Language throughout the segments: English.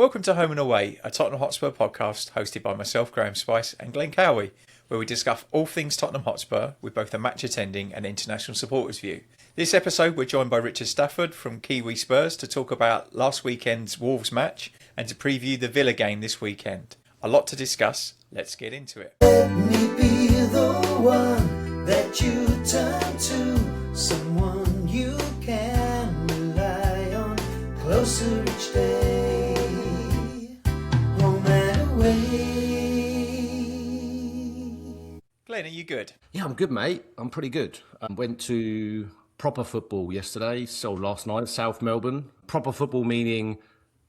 Welcome to Home and Away, a Tottenham Hotspur podcast hosted by myself, Graeme Spice, and Glen Cowie, where we discuss all things Tottenham Hotspur with both a match attending and international supporters view. This episode, we're joined by Richard Stafford from Kiwi Spurs to talk about last weekend's Wolves match and to preview the Villa game this weekend. A lot to discuss. Let's get into it. Let me be the one that you turn to, someone you can rely on, closer each day, home and away. Glenn, are you good? Yeah, I'm good, mate. I'm pretty good. Went to proper football yesterday, so last night, South Melbourne. Proper football meaning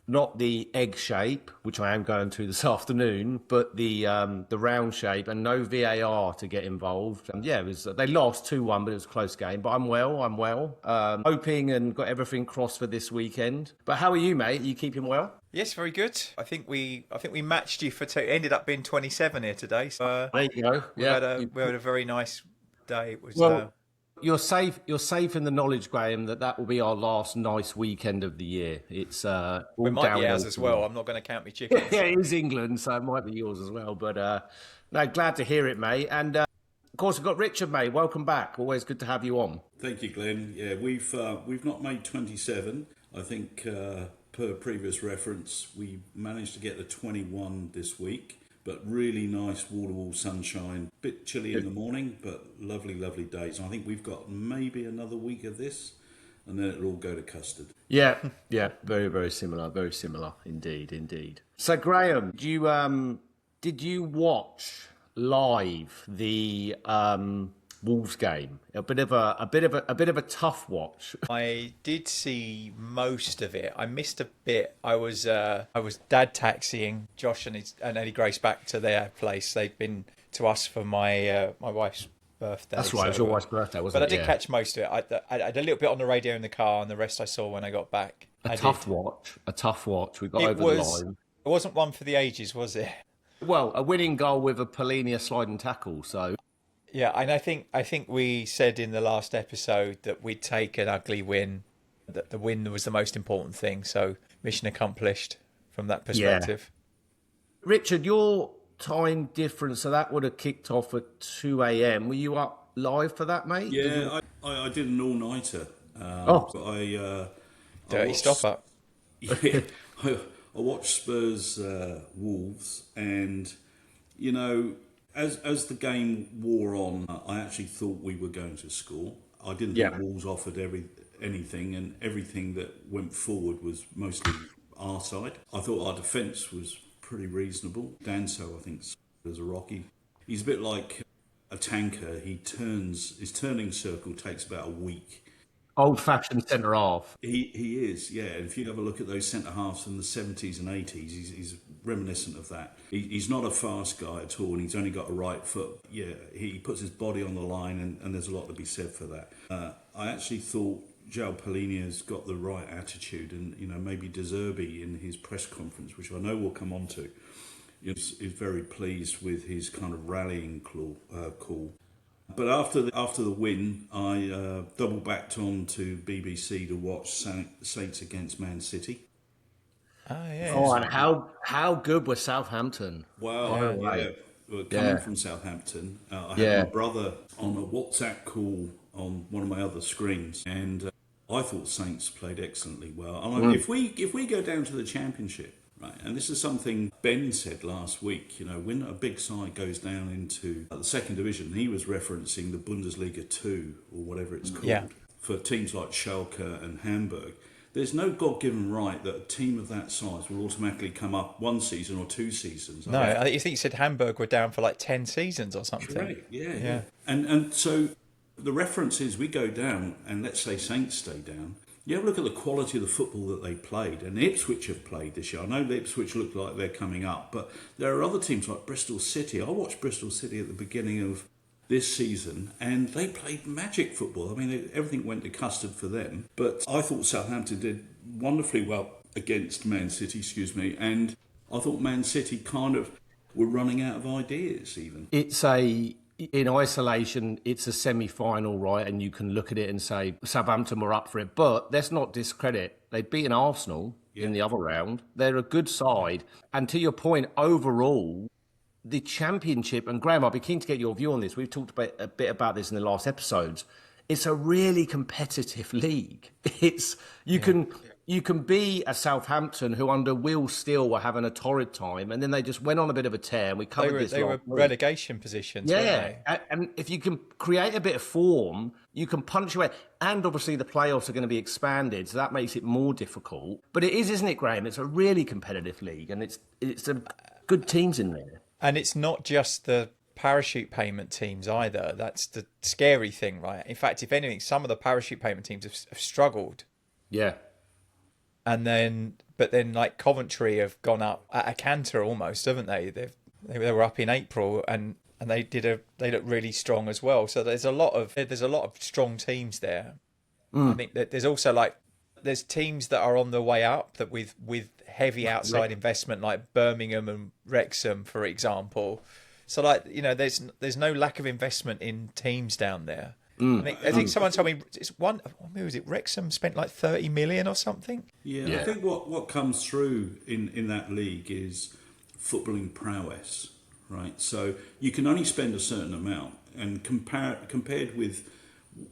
not the egg shape, which I am going to this afternoon, but the round shape, and no VAR to get involved. And yeah, they lost 2-1, but it was a close game. But I'm well. Hoping and got everything crossed for this weekend. But how are you, mate? Are you keeping well? Yes, very good. I think we matched you for two. Ended up being 27 here today. So there you go. We had a very nice day. It was. Well, you're safe in the knowledge, Graham, that will be our last nice weekend of the year. It's we might be ours as well. I'm not going to count my chickens. Yeah, it is England, so it might be yours as well. But no, glad to hear it, mate. And of course, we've got Richard, mate. Welcome back. Always good to have you on. Thank you, Glenn. Yeah, we've not made 27. I think per previous reference, we managed to get to 21 this week. But really nice wall-to-wall sunshine. Bit chilly in the morning, but lovely, lovely days. And I think we've got maybe another week of this, and then it'll all go to custard. Yeah, very, very similar indeed. So, Graham, did you watch live the Wolves game? A bit of a tough watch. I did see most of it. I missed a bit. I was dad taxiing Josh and Eddie Grace back to their place. They've been to us for my wife's birthday. That's right. It was your wife's birthday, wasn't it? But I did catch most of it. I had a little bit on the radio in the car, and the rest I saw when I got back. A tough watch. We got over the line. It wasn't one for the ages, was it? Well, a winning goal with a Palhinha sliding tackle. So. Yeah, and I think we said in the last episode that we'd take an ugly win, that the win was the most important thing. So mission accomplished from that perspective. Yeah. Richard, your time difference, so that would have kicked off at 2 a.m. Were you up live for that, mate? Yeah, I did an all-nighter. Dirty stop-up. Yeah, I watched Spurs Wolves, and, you know, As the game wore on, I actually thought we were going to score. I didn't think Wolves offered anything, and everything that went forward was mostly our side. I thought our defence was pretty reasonable. Danso, I think, is a Rocky. He's a bit like a tanker. His turning circle takes about a week. Old-fashioned centre half. He is, yeah. And if you have a look at those centre halves from the 70s and 80s, he's reminiscent of that. He's not a fast guy at all, and he's only got a right foot. Yeah, he puts his body on the line, and there's a lot to be said for that. I actually thought João Palhinha's got the right attitude, and maybe De Zerbi in his press conference, which I know we'll come on to, is very pleased with his kind of rallying call. But after the win, I double backed on to BBC to watch Saints against Man City. Oh yeah. Oh, and how good was Southampton? Well, coming from Southampton, I had my brother on a WhatsApp call on one of my other screens, and I thought Saints played excellently well. And if we go down to the Championship. Right, and this is something Ben said last week. When a big side goes down into the second division, he was referencing the Bundesliga 2 or whatever it's called for teams like Schalke and Hamburg. There's no God-given right that a team of that size will automatically come up one season or 2 seasons. No, I think you said Hamburg were down for like 10 seasons or something. Correct. Yeah. And so the reference is we go down, and let's say Saints stay down. You have a look at the quality of the football that they played, and Ipswich have played this year. I know Ipswich look like they're coming up, but there are other teams like Bristol City. I watched Bristol City at the beginning of this season, and they played magic football. I mean, everything went to custard for them. But I thought Southampton did wonderfully well against Man City, and I thought Man City kind of were running out of ideas even. In isolation, it's a semi-final, right? And you can look at it and say Southampton were up for it. But let's not discredit. They'd beaten Arsenal. in the other round. They're a good side. And to your point, overall, the Championship, and Graeme, I'll be keen to get your view on this. We've talked a bit about this in the last episodes. It's a really competitive league. You can be a Southampton who under Will Steele were having a torrid time, and then they just went on a bit of a tear. And we covered this. They were relegation positions. Yeah, weren't they? and if you can create a bit of form, you can punctuate. And obviously the playoffs are going to be expanded, so that makes it more difficult. But it is, isn't it, Graeme? It's a really competitive league, and it's a good teams in there. And it's not just the parachute payment teams either. That's the scary thing, right? In fact, if anything, some of the parachute payment teams have struggled. Yeah. But then like Coventry have gone up at a canter almost, haven't they? They were up in April and they look really strong as well. So there's a lot of strong teams there. I think that there's also there's teams that are on the way up that with heavy outside investment like Birmingham and Wrexham, for example. So there's no lack of investment in teams down there. I think someone told me who was it? Wrexham spent like 30 million or something. Yeah, I think what comes through in that league is footballing prowess, right? So you can only spend a certain amount, and compared with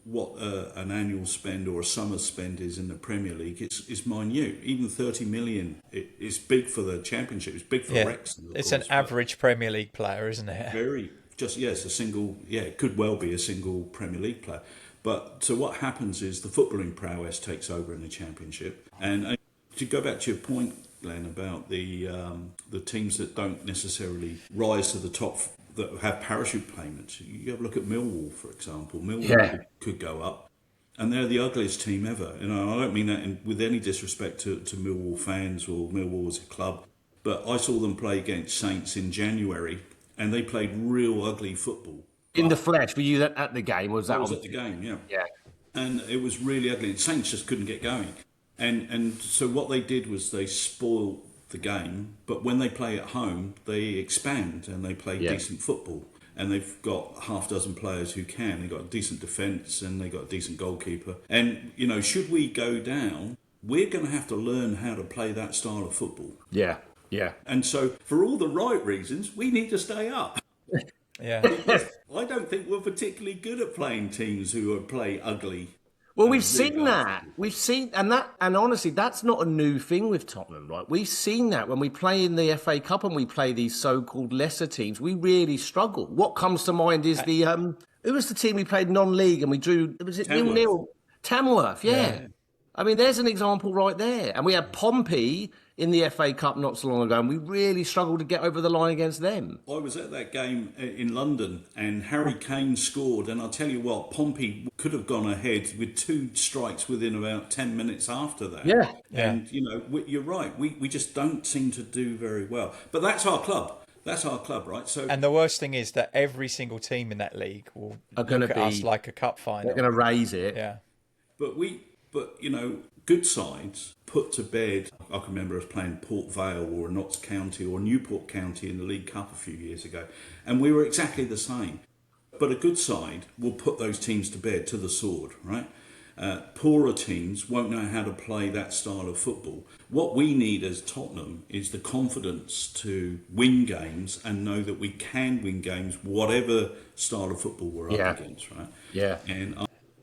what an annual spend or a summer spend is in the Premier League, it's minute. Even 30 million is big for the Championship. It's big for Wrexham. It's an average Premier League player, isn't it? Very. It's a single, it could well be a single Premier League player. But so what happens is the footballing prowess takes over in the Championship. And to go back to your point, Glenn, about the teams that don't necessarily rise to the top, that have parachute payments. You have a look at Millwall, for example. Millwall could go up. And they're the ugliest team ever. I don't mean that with any disrespect to Millwall fans or Millwall as a club. But I saw them play against Saints in January, and they played real ugly football. In the flesh, were you at the game? Was that? I was at the game, yeah. Yeah. And it was really ugly. And Saints just couldn't get going. And so what they did was they spoiled the game, but when they play at home, they expand and they play decent football. And they've got half dozen players who can. They've got a decent defence and they've got a decent goalkeeper. And, should we go down, we're going to have to learn how to play that style of football. Yeah. Yeah. And so, for all the right reasons, we need to stay up. Yeah. I don't think we're particularly good at playing teams who play ugly. Well, we've seen that. And honestly, that's not a new thing with Tottenham, right? We've seen that when we play in the FA Cup and we play these so-called lesser teams. We really struggle. What comes to mind is who was the team we played non-league and we drew? Was it 0-0? Tamworth, yeah. I mean, there's an example right there. And we had Pompey in the FA Cup not so long ago, and we really struggled to get over the line against them. I was at that game in London, and Harry Kane scored, and I'll tell you what, Pompey could have gone ahead with 2 strikes within about 10 minutes after that. Yeah. And, you're right, we just don't seem to do very well. But that's our club. That's our club, right? So, and the worst thing is that every single team in that league will look at us like a cup final. They're going to raise it. Yeah. But good sides put to bed. I can remember us playing Port Vale or Notts County or Newport County in the League Cup a few years ago, and we were exactly the same. But a good side will put those teams to bed to the sword, right? Poorer teams won't know how to play that style of football. What we need as Tottenham is the confidence to win games and know that we can win games, whatever style of football we're up against, right? Yeah.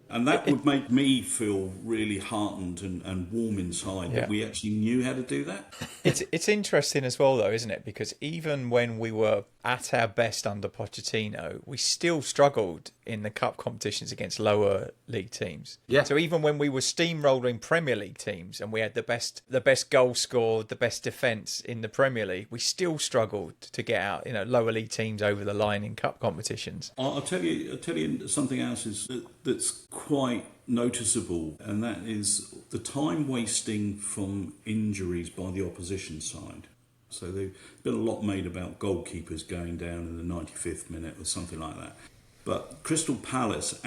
And that would make me feel really heartened and warm inside that we actually knew how to do that. It's interesting as well, though, isn't it? Because even when we were at our best under Pochettino, we still struggled in the cup competitions against lower league teams. Yeah. So even when we were steamrolling Premier League teams and we had the best goal scored, the best defence in the Premier League, we still struggled to get out, lower league teams over the line in cup competitions. I'll tell you something else that's quite noticeable, and that is the time wasting from injuries by the opposition side. So there's been a lot made about goalkeepers going down in the 95th minute or something like that. But Crystal Palace,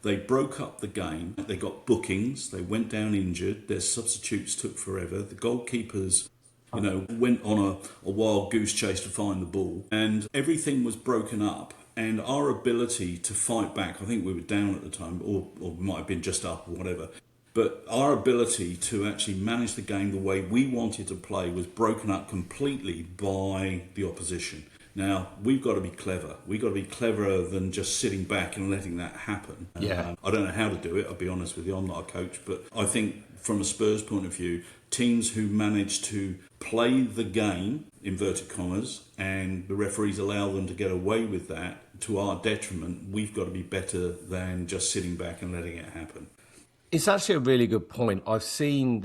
they broke up the game. They got bookings. They went down injured. Their substitutes took forever. The goalkeepers, went on a wild goose chase to find the ball. And everything was broken up. And our ability to fight back, I think we were down at the time, or we might have been just up or whatever. But our ability to actually manage the game the way we wanted to play was broken up completely by the opposition. Now, we've got to be clever. We've got to be cleverer than just sitting back and letting that happen. Yeah. I don't know how to do it, I'll be honest with you. I'm not a coach. But I think from a Spurs point of view, teams who manage to play the game, inverted commas, and the referees allow them to get away with that to our detriment, we've got to be better than just sitting back and letting it happen. It's actually a really good point. I've seen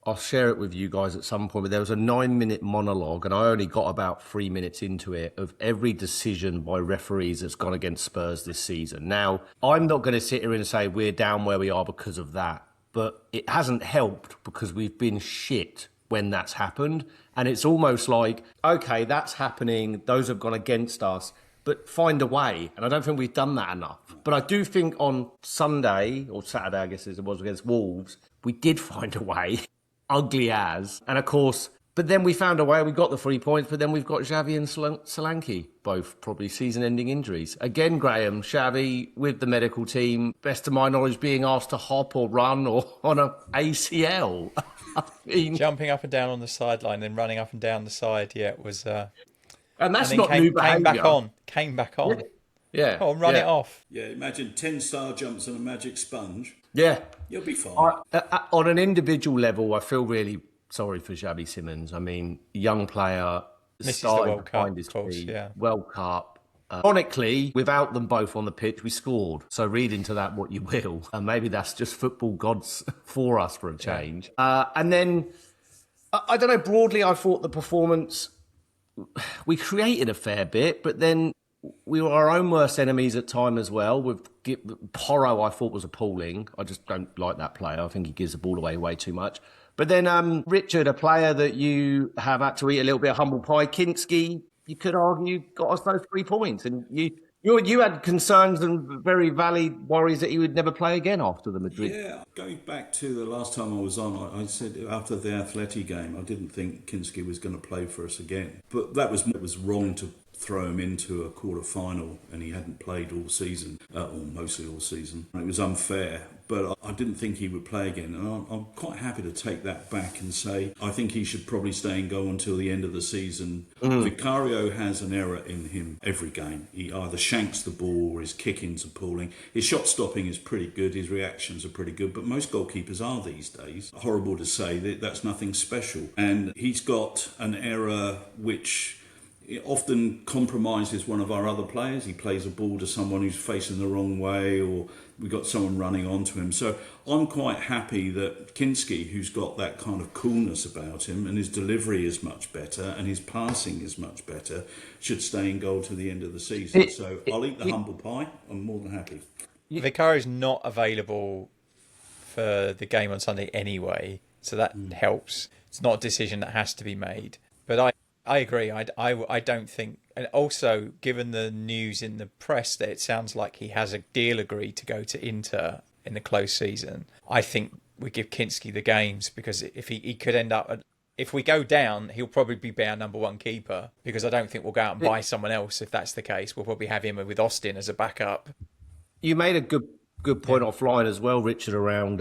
I'll share it with you guys at some point, but there was a 9-minute monologue, and I only got about 3 minutes into it, of every decision by referees that's gone against Spurs this season. Now, I'm not going to sit here and say we're down where we are because of that, but it hasn't helped because we've been shit when that's happened. And it's almost like, okay, that's happening, those have gone against us, but find a way. And I don't think we've done that enough. But I do think on Sunday, or Saturday, I guess as it was, against Wolves, we did find a way, ugly as. And of course, but then we found a way, we got the 3 points, but then we've got Xavi and Solanke, both probably season-ending injuries. Again, Graeme, Xavi with the medical team, best of my knowledge, being asked to hop or run or on a ACL. I mean, jumping up and down on the sideline, then running up and down the side, it was... and that's and not new behaviour. Came back on. Yeah. Oh, run it off. Yeah, imagine 10 star jumps and a magic sponge. Yeah. You'll be fine. On an individual level, I feel really sorry for Xavi Simons. I mean, young player, This starting is the World to Cup, find his of course, feet. yeah. World Cup. Ironically, without them both on the pitch, we scored. So read into that what you will. And maybe that's just football gods for us for a change. And then, I don't know, broadly, I thought the performance, we created a fair bit, but then we were our own worst enemies at time as well. With Porro, I thought was appalling. I just don't like that player. I think he gives the ball away way too much. But then Richard, a player that you have had to eat a little bit of humble pie, Kinsky, you could argue got us those 3 points. And you had concerns and very valid worries that he would never play again after the Madrid. Yeah, going back to the last time I was on, I said after the Atleti game, I didn't think Kinsky was going to play for us again. But it was wrong to throw him into a quarter-final, and he hadn't played all season, or mostly all season. It was unfair, but I didn't think he would play again. And I'm quite happy to take that back and say I think he should probably stay and go until the end of the season. Vicario has an error in him every game. He either shanks the ball or his kicking's appalling. His shot stopping is pretty good, his reactions are pretty good, but most goalkeepers are these days. Horrible to say, that's nothing special. And he's got an error which... it often compromises one of our other players. He plays a ball to someone who's facing the wrong way, or we've got someone running onto him. So I'm quite happy that Kinsky, who's got that kind of coolness about him, and his delivery is much better, and his passing is much better, should stay in goal to the end of the season. So I'll eat the humble pie. I'm more than happy. Vicario's not available for the game on Sunday anyway, so that helps. It's not a decision that has to be made. But I agree. I don't think... And also, given the news in the press that it sounds like he has a deal agreed to go to Inter in the close season, I think we give Kinsky the games, because if he could end up... If we go down, he'll probably be our number one keeper, because I don't think we'll go out and buy someone else if that's the case. We'll probably have him with Austin as a backup. You made a good point offline as well, Richard, around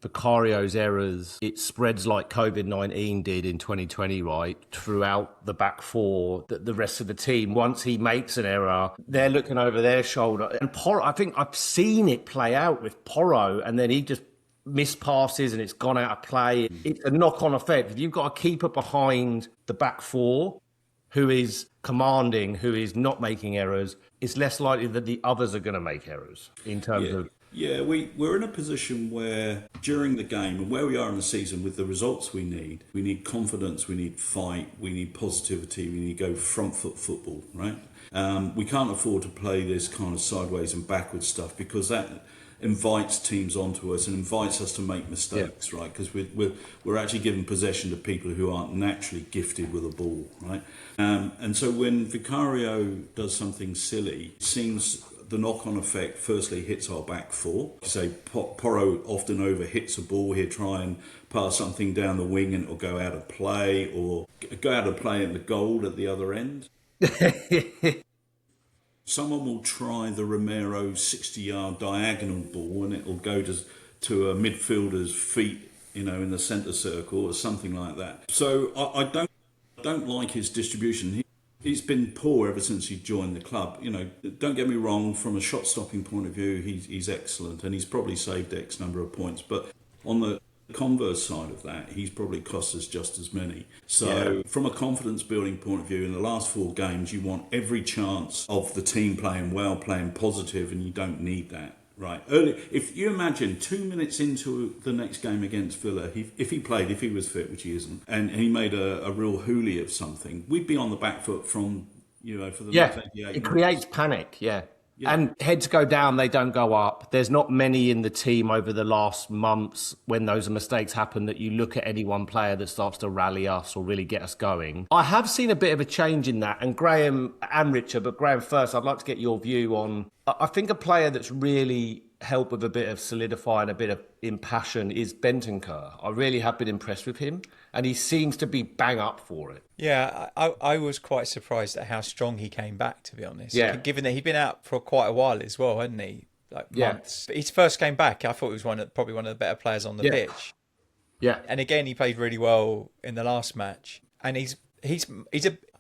Vicario's errors. It spreads like COVID-19 did in 2020, right, throughout the back four, the rest of the team. Once he makes an error, they're looking over their shoulder. And Porro, I think I've seen it play out with Porro, and then he just missed passes and it's gone out of play. It's a knock-on effect. If you've got a keeper behind the back four who is commanding, who is not making errors, it's less likely that the others are going to make errors in terms of... Yeah, we're in a position where during the game and where we are in the season with the results we need confidence, we need fight, we need positivity, we need to go front foot football, right? We can't afford to play this kind of sideways and backwards stuff, because that invites teams onto us and invites us to make mistakes, right? Because we're actually giving possession to people who aren't naturally gifted with a ball, right? And so when Vicario does something silly, it seems the knock-on effect firstly hits our back four. Say Porro often overhits a ball. He'll try and pass something down the wing and it'll go out of play, or go out of play in the goal at the other end. Someone will try the Romero 60-yard diagonal ball and it'll go to to a midfielder's feet, in the centre circle or something like that. So I don't like his distribution. He's been poor ever since he joined the club. Don't get me wrong, from a shot-stopping point of view, he's excellent, and he's probably saved X number of points. But on the converse side of that, he's probably cost us just as many. So from a confidence-building point of view, in the last 4 games, you want every chance of the team playing well, playing positive, and you don't need that. Right. Early, if you imagine 2 minutes into the next game against Villa, if he was fit, which he isn't, and he made a real hoolie of something, we'd be on the back foot from, for the next 88 minutes. It creates panic, And heads go down, they don't go up. There's not many in the team over the last months when those mistakes happen that you look at any one player that starts to rally us or really get us going. I have seen a bit of a change in that, and Graeme and Richard, but Graeme first, I'd like to get your view on, I think a player that's really helped with a bit of solidifying, a bit of impassion is Bentancur. I really have been impressed with him, and he seems to be bang up for it. Yeah, I was quite surprised at how strong he came back, to be honest. Yeah. Given that he'd been out for quite a while as well, hadn't he? Months. But his first game back, I thought he was probably one of the better players on the pitch. Yeah. And again, he played really well in the last match. And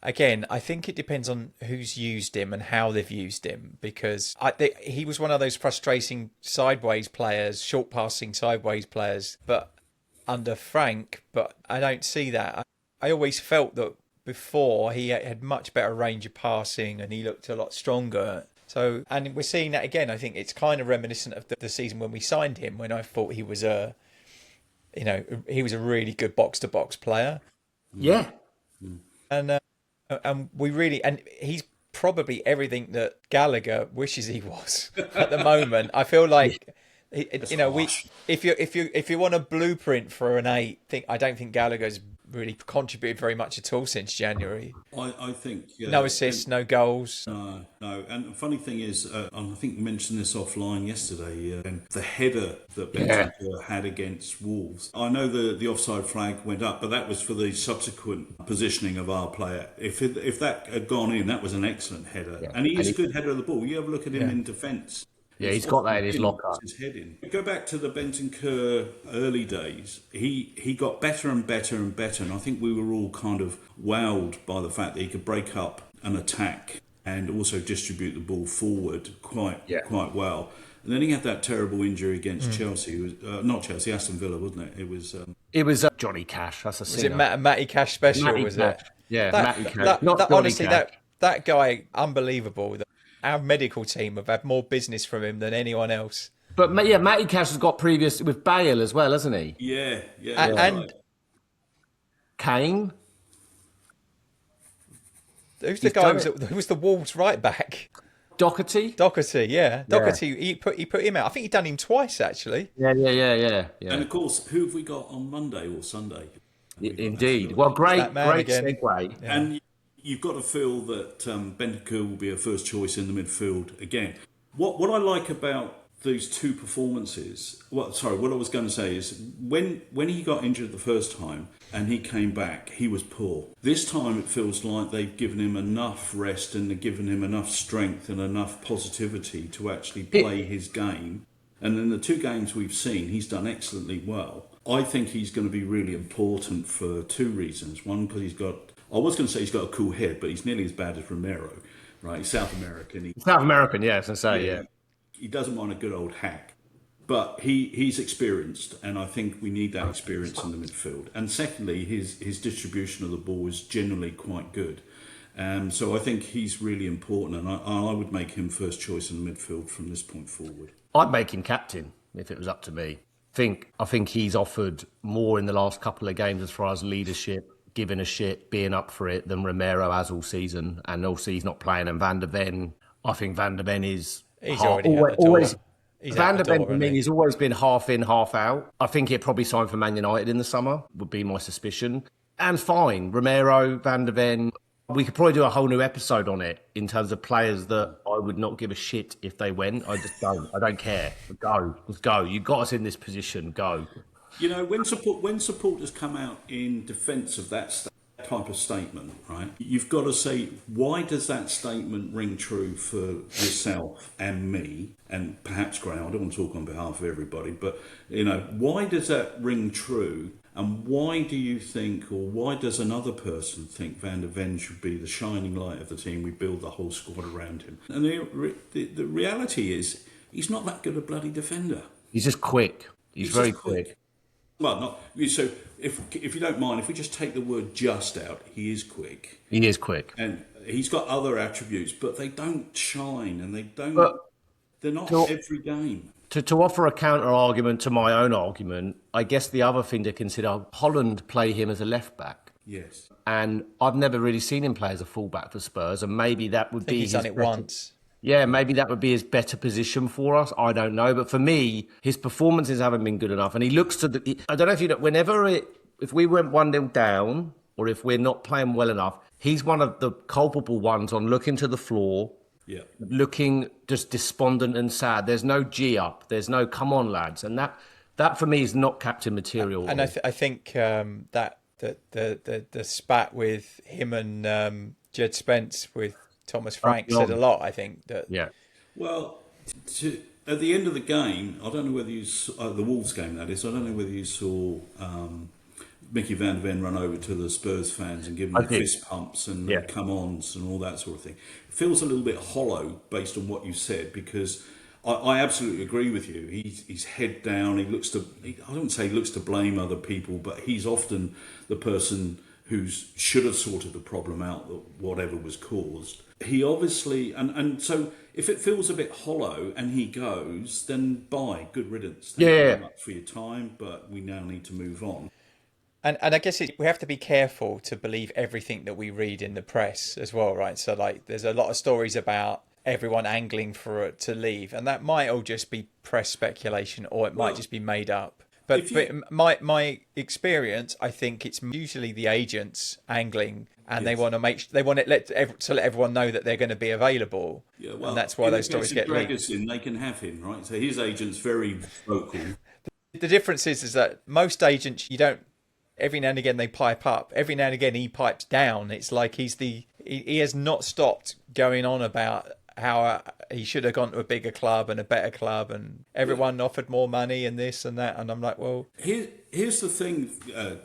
again, I think it depends on who's used him and how they've used him, because he was one of those frustrating sideways players, short passing sideways players, but under Frank, but I don't see that. I always felt that before he had much better range of passing and he looked a lot stronger. So, and we're seeing that again. I think it's kind of reminiscent of the season when we signed him, when I thought he was a really good box to box player. Yeah. And we really, and he's probably everything that Gallagher wishes he was at the moment. I feel like, if you want a blueprint for an 8, I don't think Gallagher's really contributed very much at all since January. I think no assists, no goals. No. And the funny thing is, I think we mentioned this offline yesterday. The header that Bentancur had against Wolves. I know the offside flag went up, but that was for the subsequent positioning of our player. If that had gone in, that was an excellent header, and he is a good header of the ball. You have a look at him in defence. Yeah, he's got that in his locker. His head in. Go back to the Bentancur early days. He got better and better and better, and I think we were all kind of wowed by the fact that he could break up an attack and also distribute the ball forward quite well. And then he had that terrible injury against Chelsea. It was, not Chelsea, Aston Villa, wasn't it? It was Johnny Cash. That's a Was it Matty Cash special? Was it? Yeah, Matty Cash. Honestly, that guy, unbelievable. Our medical team have had more business from him than anyone else. But Matty Cash has got previous with Bale as well, hasn't he? Yeah. And right. Kane. Who's the guy who was the Wolves right back? Doherty, yeah. Doherty, he put him out. I think he'd done him twice, actually. Yeah. And of course, who have we got on Monday or Sunday? Indeed. Well, great segue. Yeah. And you've got to feel that Bentancur will be a first choice in the midfield again. What I like about those two performances, what I was going to say is when he got injured the first time and he came back, he was poor. This time it feels like they've given him enough rest and they've given him enough strength and enough positivity to actually play his game. And in the 2 games we've seen, he's done excellently well. I think he's going to be really important for 2 reasons. One, because he's got a cool head, but he's nearly as bad as Romero, right? He's South American. South American, yeah, as I say, yeah. He doesn't want a good old hack. But he's experienced, and I think we need that experience in the midfield. And secondly, his distribution of the ball is generally quite good. So I think he's really important, and I would make him first choice in the midfield from this point forward. I'd make him captain if it was up to me. I think he's offered more in the last couple of games as far as leadership, giving a shit, being up for it, than Romero has all season. And also he's not playing. And Van der Ven, I think Van der Ven is... He's always... Van der Ven, for me, he's always been half in, half out. I think he'd probably sign for Man United in the summer, would be my suspicion. And fine, Romero, Van der Ven, we could probably do a whole new episode on it in terms of players that I would not give a shit if they went. I just don't. I don't care. Go. Let's go. You got us in this position. Go. You know, when supporters come out in defence of that stuff, type of statement, right, you've got to say, why does that statement ring true for yourself and me, and perhaps Graeme? I don't want to talk on behalf of everybody, but, why does that ring true? And why do you think, or why does another person think Van der Ven should be the shining light of the team? We build the whole squad around him. And the reality is, he's not that good a bloody defender. He's just quick. He's very quick. Well, not so. If you don't mind, if we just take the word "just" out, he is quick. He is quick, and he's got other attributes, but they don't shine, and they don't. They're not every game. To offer a counter argument to my own argument, I guess the other thing to consider: Holland play him as a left back. Yes, and I've never really seen him play as a fullback for Spurs, and maybe that would be. He's done it once. Yeah, maybe that would be his better position for us. I don't know. But for me, his performances haven't been good enough. And he looks to the... I don't know if you know, if we went 1-0 down, or if we're not playing well enough, he's one of the culpable ones on looking to the floor, looking just despondent and sad. There's no G up. There's no, come on, lads. And that for me is not captain material. And I think that the spat with him and Jed Spence with Thomas Frank said a lot, I think. Well, at the end of the game, I don't know whether you saw, the Wolves game that is, I don't know whether you saw Mickey Van der Ven run over to the Spurs fans and give them fist pumps and come-ons and all that sort of thing. It feels a little bit hollow based on what you said, because I absolutely agree with you. He's head down. I don't say he looks to blame other people, but he's often the person who should have sorted the problem out, whatever was caused. He obviously, and so if it feels a bit hollow and he goes, then good riddance. Thank you very much for your time, but we now need to move on. And I guess we have to be careful to believe everything that we read in the press as well, right? So there's a lot of stories about everyone angling for it to leave, and that might all just be press speculation, or it might just be made up. But my experience, I think it's usually the agents angling, and they want to let everyone know that they're going to be available. Yeah, well, and that's why those stories get leaked. They can have him, right? So his agent's very vocal. The difference is that most agents, you don't. Every now and again they pipe up. Every now and again he pipes down. It's like he has not stopped going on about how he should have gone to a bigger club and a better club, and everyone offered more money and this and that. And I'm like, well, here's the thing,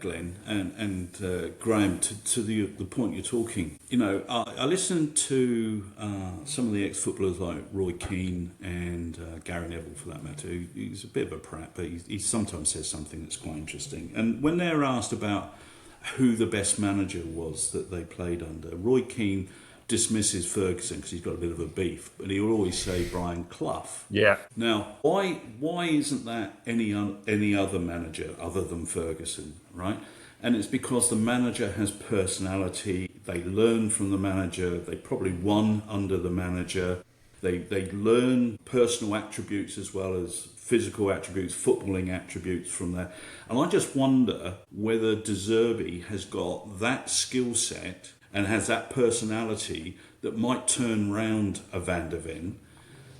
Glenn and Graeme, to the point you're talking. I listened to some of the ex-footballers like Roy Keane and Gary Neville, for that matter. He's a bit of a prat, but he sometimes says something that's quite interesting. And when they're asked about who the best manager was that they played under, Roy Keane dismisses Ferguson because he's got a bit of a beef, but he will always say Brian Clough. Yeah. Now, why isn't that any other manager other than Ferguson, right? And it's because the manager has personality. They learn from the manager. They probably won under the manager. They learn personal attributes as well as physical attributes, footballing attributes from there. And I just wonder whether De Zerbi has got that skill set and has that personality that might turn round a Van der Ven,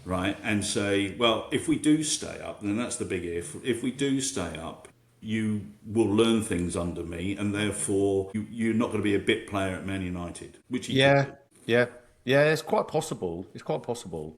right, and say, well, if we do stay up, then that's the big if. If we do stay up, you will learn things under me, and therefore you're not going to be a bit player at Man United, which he did. Yeah, it's quite possible.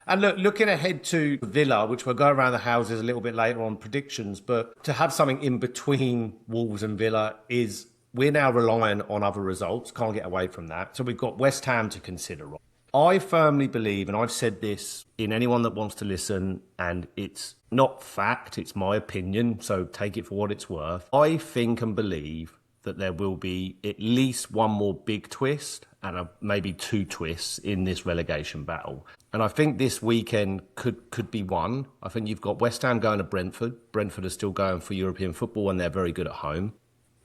And looking ahead to Villa, which we'll go around the houses a little bit later on predictions, but to have something in between Wolves and Villa is... We're now relying on other results. Can't get away from that. So we've got West Ham to consider. I firmly believe, and I've said this in anyone that wants to listen, and it's not fact, it's my opinion, so take it for what it's worth. I think and believe that there will be at least one more big twist and maybe two twists in this relegation battle. And I think this weekend could be one. I think you've got West Ham going to Brentford. Brentford are still going for European football and they're very good at home.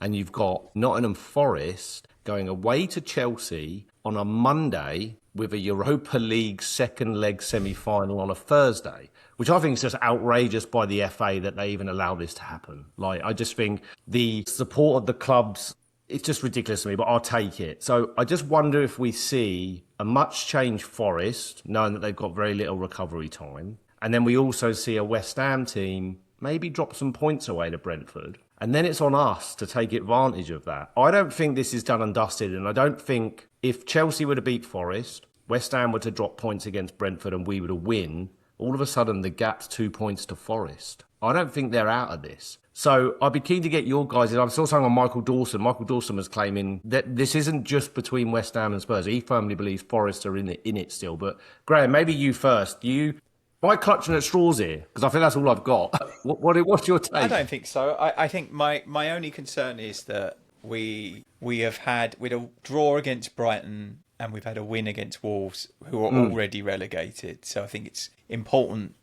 And you've got Nottingham Forest going away to Chelsea on a Monday with a Europa League second leg semi-final on a Thursday, which I think is just outrageous by the FA that they even allow this to happen. I just think the support of the clubs, it's just ridiculous to me, but I'll take it. So I just wonder if we see a much changed Forest, knowing that they've got very little recovery time. And then we also see a West Ham team maybe drop some points away to Brentford. And then it's on us to take advantage of that. I don't think this is done and dusted. And I don't think if Chelsea were to beat Forest, West Ham were to drop points against Brentford and we were to win, all of a sudden the gap's 2 points to Forest. I don't think they're out of this. So I'd be keen to get your guys in. I'm still saying on Michael Dawson. Michael Dawson was claiming that this isn't just between West Ham and Spurs. He firmly believes Forest are in it still. But Graeme, maybe you first. Am I clutching at straws here? Because I think that's all I've got. What's your take? I don't think so. I think my only concern is that we have had a draw against Brighton and we've had a win against Wolves, who are already relegated. So I think it's important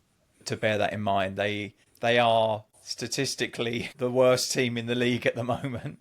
to bear that in mind. They are statistically the worst team in the league at the moment,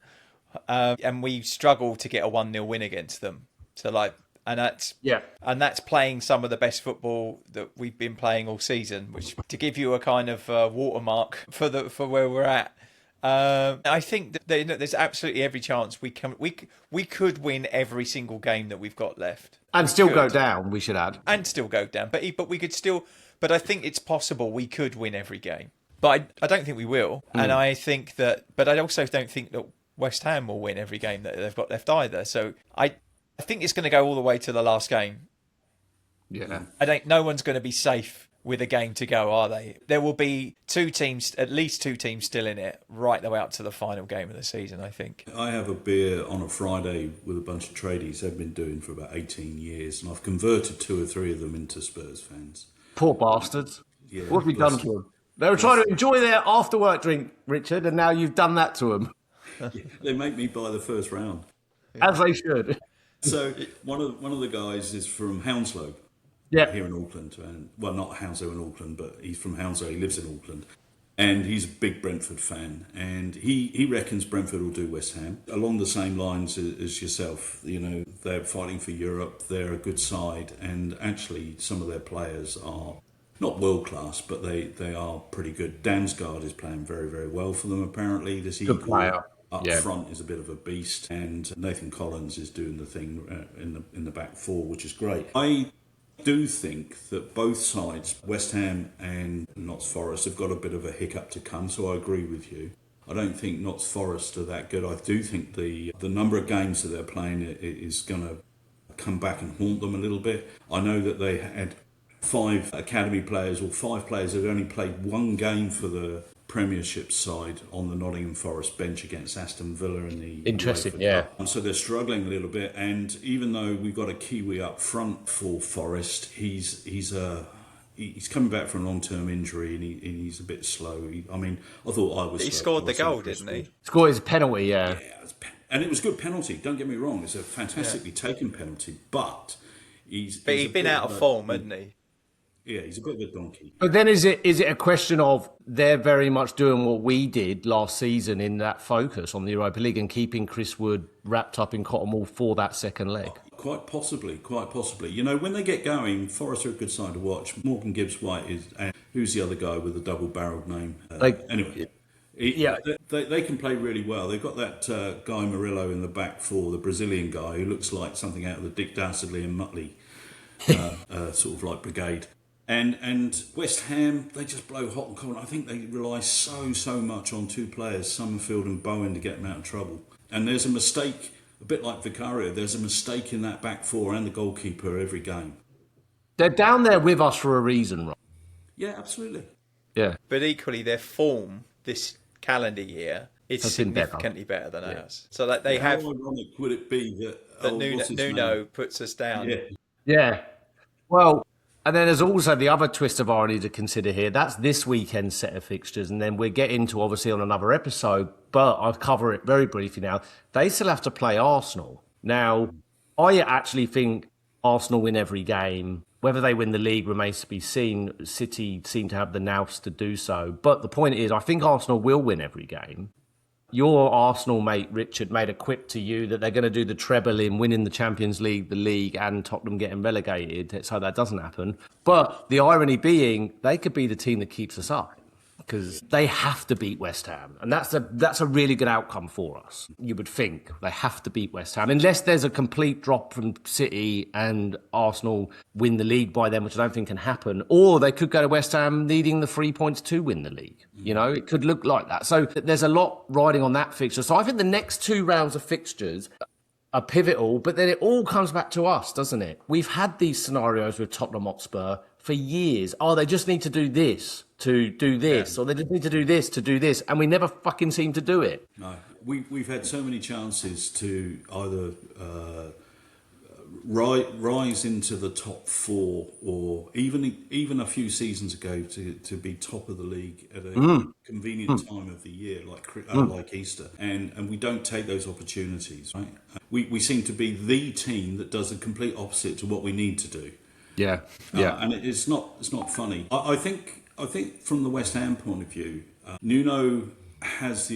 and we struggle to get a 1-0 win against them. So that's playing some of the best football that we've been playing all season. Which, to give you a kind of watermark for where we're at, I think that there's absolutely every chance we could win every single game that we've got left, and still go down. We should add, and still go down. But we could still. But I think it's possible we could win every game. But I don't think we will. And I think that... But I also don't think that West Ham will win every game that they've got left either. So I think it's going to go all the way to the last game. Yeah. No one's going to be safe with a game to go, are they? There will be at least two teams still in it, right the way up to the final game of the season, I think. I have a beer on a Friday with a bunch of tradies I've been doing for about 18 years, and I've converted 2 or 3 of them into Spurs fans. Poor bastards. Yeah, what have we done to them? They were trying to enjoy their after-work drink, Richard, and now you've done that to them. They make me buy the first round. As they should. So one of the guys is from Hounslow, here in Auckland. And, well, not Hounslow in Auckland, but he's from Hounslow. He lives in Auckland. And he's a big Brentford fan. And he reckons Brentford will do West Ham. Along the same lines as yourself. You know, they're fighting for Europe. They're a good side. And actually, some of their players are... not world class, but they are pretty good. Damsgaard is playing very, very well for them, apparently. This good player. Up front is a bit of a beast, and Nathan Collins is doing the thing in the back four, which is great. I do think that both sides, West Ham and Notts Forest, have got a bit of a hiccup to come, so I agree with you. I don't think Notts Forest are that good. I do think the number of games that they're playing is going to come back and haunt them a little bit. I know that they had 5 academy players or 5 players that only played 1 game for the Premiership side on the Nottingham Forest bench against Aston Villa in the interesting, and so they're struggling a little bit. And even though we've got a Kiwi up front for Forest, he's coming back from a long-term injury and he's a bit slow. I thought I was. He scored the goal, didn't he? Scored his penalty, yeah. And it was a good penalty. Don't get me wrong; it's a fantastically taken penalty, but he's been out of form, hasn't he? Yeah, he's a bit of a donkey. But then is it a question of they're very much doing what we did last season in that focus on the Europa League and keeping Chris Wood wrapped up in cotton wool for that second leg? Quite possibly. You know, when they get going, Forest are a good side to watch. Morgan Gibbs-White is, and who's the other guy with the double-barrelled name? They can play really well. They've got that guy Murillo in the back four, the Brazilian guy who looks like something out of the Dick Dastardly and Muttley sort of like brigade. And West Ham, they just blow hot and cold. I think they rely so much on 2 players, Summerfield and Bowen, to get them out of trouble. And there's a mistake, a bit like Vicario, there's a mistake in that back four and the goalkeeper every game. They're down there with us for a reason, right? Yeah, absolutely. Yeah. But equally, their form this calendar year is significantly better than ours. So that they have... How ironic would it be that Nuno puts us down? Yeah. Well... And then there's also the other twist of irony to consider here. That's this weekend's set of fixtures. And then we'll get into, obviously, on another episode, but I'll cover it very briefly now. They still have to play Arsenal. Now, I actually think Arsenal win every game. Whether they win the league remains to be seen. City seem to have the nous to do so. But the point is, I think Arsenal will win every game. Your Arsenal mate, Richard, made a quip to you that they're going to do the treble in winning the Champions League, the league, and Tottenham getting relegated, so that doesn't happen. But the irony being, they could be the team that keeps us up. because they have to beat West Ham, and that's a really good outcome for us. You would think they have to beat West Ham, unless there's a complete drop from City and Arsenal win the league by them, which I don't think can happen. Or they could go to West Ham needing the 3 points to win the league. You know, it could look like that. So there's a lot riding on that fixture. So I think the next 2 rounds of fixtures are pivotal, but then it all comes back to us, doesn't it? We've had these scenarios with Tottenham Hotspur for years. Oh, they just need to do this to do this, or they just need to do this to do this, and we never fucking seem to do it. No, we've had so many chances to either rise into the top 4, or even a few seasons ago to be top of the league at a convenient time of the year, like Easter, and we don't take those opportunities. Right? We seem to be the team that does the complete opposite to what we need to do. Yeah. And it's not funny. I think from the West Ham point of view, Nuno has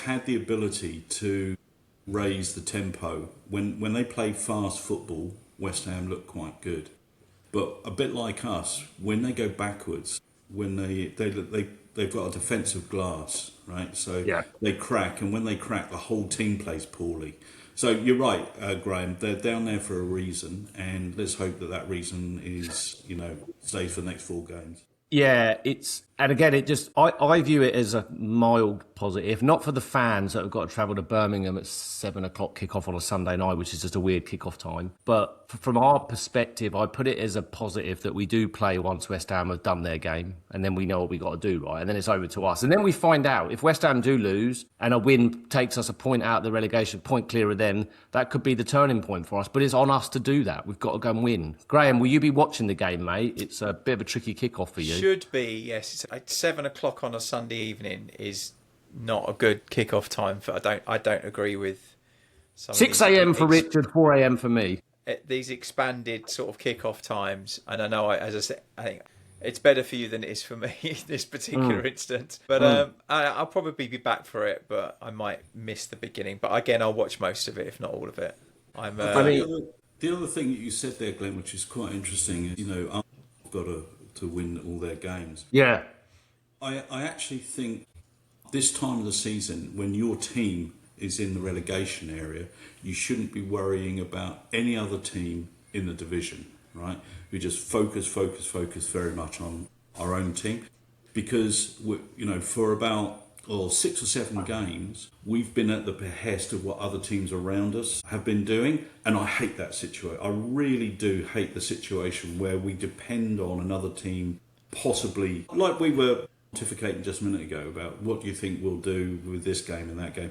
had the ability to raise the tempo. When they play fast football, West Ham look quite good. But a bit like us, when they go backwards, when they've got a defensive glass, right? So they crack, and when they crack, the whole team plays poorly. So you're right, Graeme. They're down there for a reason, and let's hope that reason is, stays for the next 4 games. Yeah, and again, I view it as a mild positive, not for the fans that have got to travel to Birmingham at 7 o'clock kickoff on a Sunday night, which is just a weird kickoff time. But from our perspective, I put it as a positive that we do play once West Ham have done their game, and then we know what we got to do, right? And then it's over to us. And then we find out if West Ham do lose and a win takes us a point out of the relegation, point clearer, then that could be the turning point for us. But it's on us to do that. We've got to go and win. Graeme, will you be watching the game, mate? It's a bit of a tricky kickoff for you. Should be, yes. It's like 7 o'clock on a Sunday evening is not a good kickoff time for. I don't agree with. 6 a.m. for Richard, 4 a.m. for me. These expanded sort of kickoff times, and I know, as I said, I think it's better for you than it is for me in this particular instance. But I'll probably be back for it, but I might miss the beginning. But again, I'll watch most of it, if not all of it. The other thing that you said there, Glenn, which is quite interesting, is I've got to win all their games. Yeah. I actually think this time of the season, when your team is in the relegation area, you shouldn't be worrying about any other team in the division, right? We just focus very much on our own team, because for about 6 or 7 games, we've been at the behest of what other teams around us have been doing, and I hate that situation. I really do hate the situation where we depend on another team, possibly like we were pontificating just a minute ago about what do you think we'll do with this game and that game.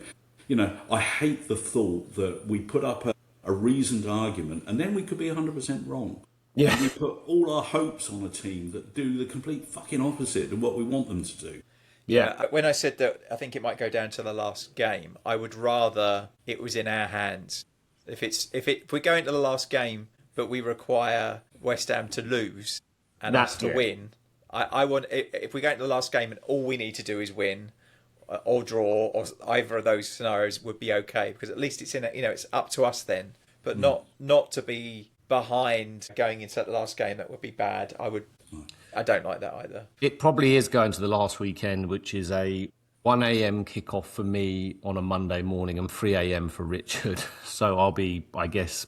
I hate the thought that we put up a reasoned argument and then we could be 100% wrong. Yeah. And we put all our hopes on a team that do the complete fucking opposite of what we want them to do. Yeah. When I said that I think it might go down to the last game, I would rather it was in our hands. If we go into the last game but we require West Ham to lose and us to win, I want, if we go into the last game and all we need to do is win or draw, or either of those scenarios would be okay, because at least it's it's up to us then. But not to be behind going into that last game. That would be bad. I don't like that either. It probably is going to the last weekend, which is a 1 a.m. kickoff for me on a Monday morning and 3 a.m. for Richard. So I'll be, I guess,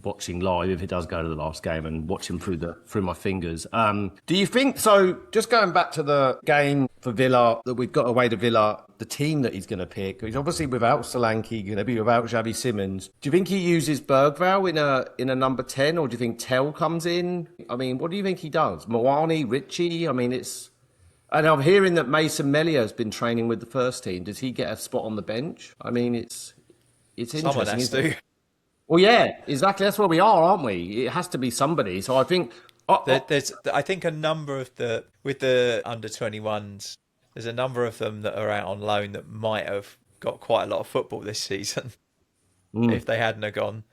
watching live if it does go to the last game and watching through my fingers. Do you think so? Just going back to the game for Villa that we've got away to Villa, the team that he's going to pick, he's obviously without Solanke, going to be without Xavi Simons. Do you think he uses Bergvall in a number 10, or do you think Tel comes in? I mean, what do you think he does? Muani, Richie? I mean, and I'm hearing that Mason Melia has been training with the first team. Does he get a spot on the bench? I mean, it's interesting. Someone has to. Well, yeah, exactly. That's where we are, aren't we? It has to be somebody. So I think there's a number of with the under 21s. There's a number of them that are out on loan that might have got quite a lot of football this season if they hadn't have gone.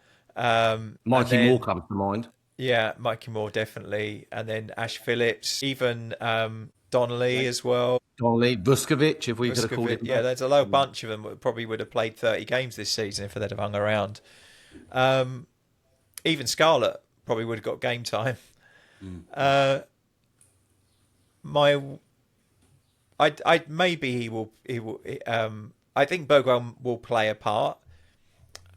Mikey Moore comes to mind. Yeah, Mikey Moore definitely, and then Ash Phillips, even Donnelly as well. Donnelly, Vuskovic, if we could have called it. Yeah, there's a low bunch of them that probably would have played 30 games this season if they'd have hung around. Even Scarlett probably would have got game time. I maybe he will. I think Bergvall will play a part.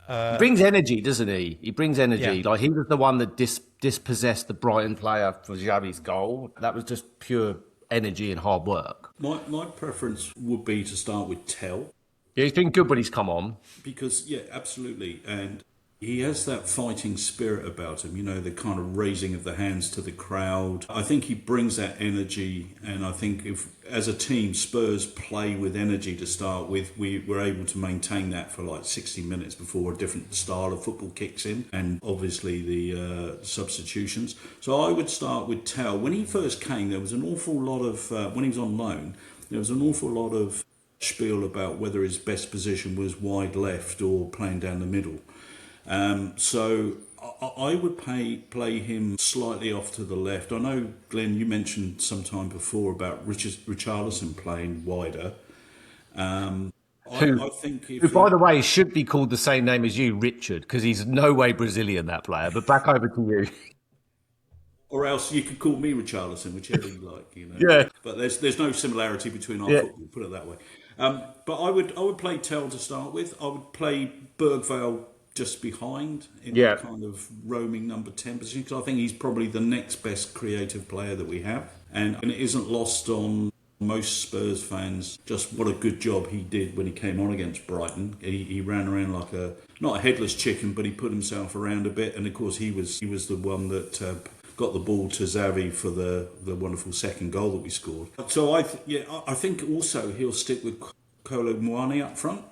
He brings energy, doesn't he? He brings energy. Yeah. Like, he was the one that dispossessed the Brighton player for Xavi's goal. That was just pure energy and hard work. My preference would be to start with Tel. Yeah, he's been good when he's come on. Because, yeah, absolutely. And he has that fighting spirit about him, the kind of raising of the hands to the crowd. I think he brings that energy, and I think if, as a team, Spurs play with energy to start with, we were able to maintain that for like 60 minutes before a different style of football kicks in, and obviously the substitutions. So I would start with Tel. When he first came, there was an awful lot of, when he was on loan, there was an awful lot of spiel about whether his best position was wide left or playing down the middle. So I would play him slightly off to the left. I know, Glenn, you mentioned some time before about Richarlison playing wider. Who, I think by the way, should be called the same name as you, Richard, because he's no way Brazilian, that player. But back over to you. Or else you could call me Richarlison, whichever you like, Yeah. But there's no similarity between our football, put it that way. But I would play Tel to start with. I would play Bergvall just behind in that kind of roaming number 10 position, because I think he's probably the next best creative player that we have. And it isn't lost on most Spurs fans just what a good job he did when he came on against Brighton. He ran around like not a headless chicken, but he put himself around a bit. And of course he was the one that got the ball to Xavi for the wonderful second goal that we scored. So I think also he'll stick with Kolo Muani up front.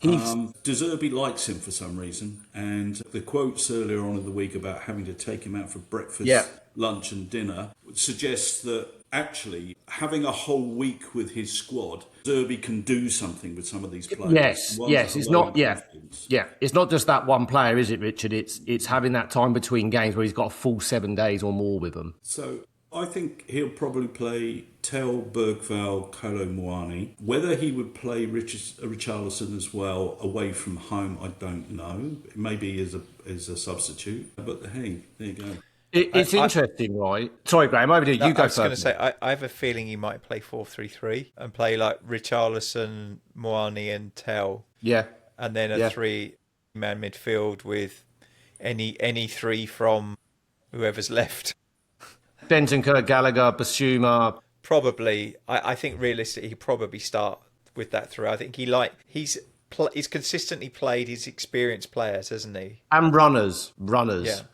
De Zerbi likes him for some reason, and the quotes earlier on in the week about having to take him out for breakfast, lunch and dinner suggests that actually having a whole week with his squad, Zerbi can do something with some of these players. Yes, it's not. It's not just that one player, is it, Richard? It's having that time between games where he's got a full 7 days or more with them. So I think he'll probably play Tel, Bergvall, Kolo Muani. Whether he would play Richarlison as well away from home, I don't know. Maybe as a substitute. But hey, there you go. It's interesting, right? Sorry, Graeme, over to you. You go first. I was going to say, I have a feeling he might play 4-3-3 and play like Richarlison, Muani and Tel. Yeah. And then a 3-man midfield with any three from whoever's left. Bentancur, Gallagher, Basuma. Probably. I think realistically he'd probably start with that through. I think he's consistently played his experienced players, hasn't he? And runners.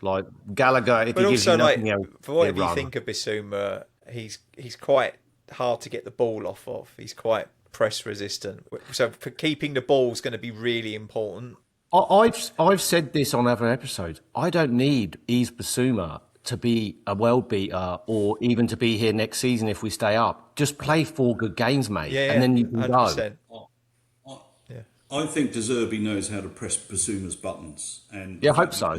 Like Gallagher, if but he also, gives you nothing else, for whatever you think of Basuma, he's quite hard to get the ball off of. He's quite press resistant. So for keeping the ball is going to be really important. I've said this on other episodes. I don't need Basuma to be a world beater or even to be here next season if we stay up. Just play 4 good games, mate, and then you can 100%. Go. I think De Zerbi knows how to press Basuma's buttons. And I hope so.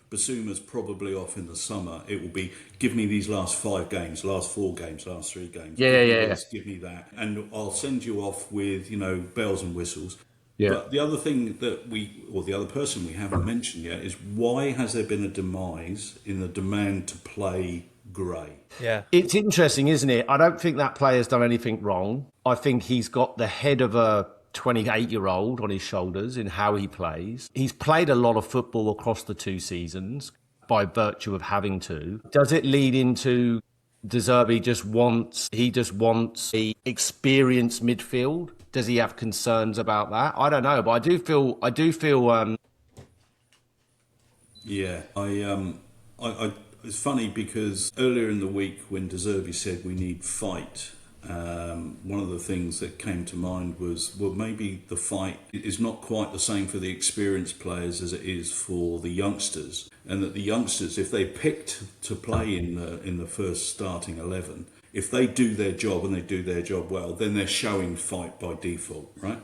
Basuma's probably off in the summer. It will be, give me these last 5 games, last 4 games, last 3 games. Give me that. And I'll send you off with, bells and whistles. Yeah. But the other thing that the other person we haven't mentioned yet is why has there been a demise in the demand to play Gray? Yeah. It's interesting, isn't it? I don't think that player's done anything wrong. I think he's got the head of a 28-year-old on his shoulders in how he plays. He's played a lot of football across the 2 seasons by virtue of having to. Does it lead into De Zerbi just wants a experienced midfield? Does he have concerns about that? I don't know, but I do feel. Yeah, it's funny because earlier in the week when De Zerbi said we need fight, one of the things that came to mind was, well, maybe the fight is not quite the same for the experienced players as it is for the youngsters, and that the youngsters, if they picked to play in the first starting 11, if they do their job and they do their job well, then they're showing fight by default, right?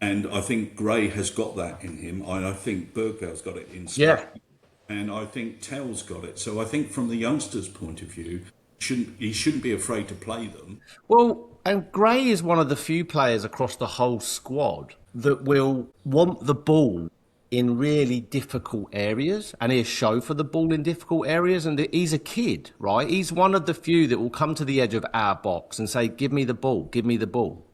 And I think Gray has got that in him. I think Bergvall's got it in. Yeah. And I think Tel's got it. So I think from the youngsters' point of view, he shouldn't be afraid to play them. Well, and Gray is one of the few players across the whole squad that will want the ball in really difficult areas, and he'll show for the ball in difficult areas. And he's a kid, right? He's one of the few that will come to the edge of our box and say, give me the ball, give me the ball.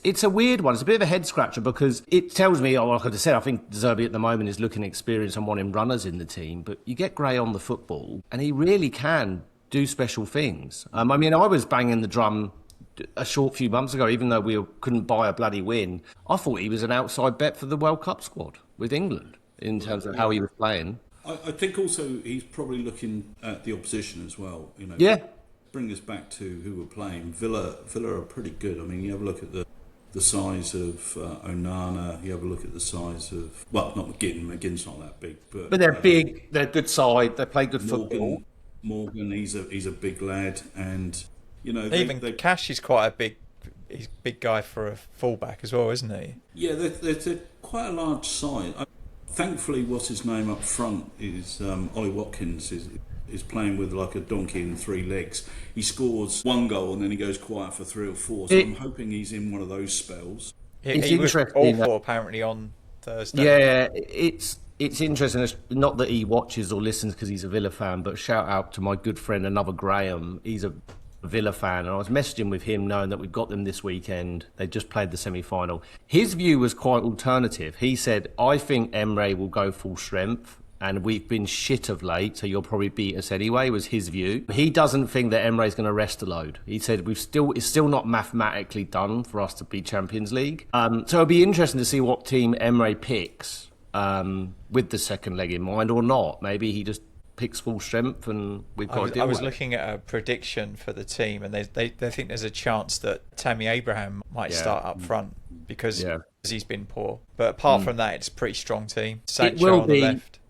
It's a weird one. It's a bit of a head scratcher because it tells me, like I said, I think De Zerbi at the moment is looking experienced and wanting runners in the team. But you get Gray on the football and he really can do special things. I mean, I was banging the drum a short few months ago, even though we couldn't buy a bloody win. I thought he was an outside bet for the World Cup squad with England in terms of how he was playing. I think also he's probably looking at the opposition as well. You know, Yeah. Bring us back to who we're playing. Villa are pretty good. I mean, you have a look at the size of Onana. You have a look at the size of, well, not McGinn. McGinn's not that big, but they're big. They're good side. They play good football. Morgan, he's a big lad, and you know Even Cash is quite he's a big guy for a fullback as well, isn't he? Yeah, they're quite a large side. Thankfully, what's his name up front is Ollie Watkins is playing with like a donkey in 3 legs. He scores 1 goal and then he goes quiet for 3 or 4. So I'm hoping he's in one of those spells. He was awful apparently on Thursday. Yeah, it's interesting. It's not that he watches or listens because he's a Villa fan, but shout out to my good friend, another Graeme. He's a Villa fan, and I was messaging with him knowing that we've got them this weekend. They just played the semi-final. His view was quite alternative. He said, I think Emre will go full strength, and we've been shit of late, so you'll probably beat us anyway, was his view. He doesn't think that Emre's going to rest a load. He said it's still not mathematically done for us to be Champions League. So it'll be interesting to see what team Emre picks with the second leg in mind or not. Maybe he just picks full strength and we've got to deal I was with it. looking at a prediction for the team, and they think there's a chance that Tammy Abraham might start up front because he's been poor. But apart from that, it's a pretty strong team. Sancho on the left.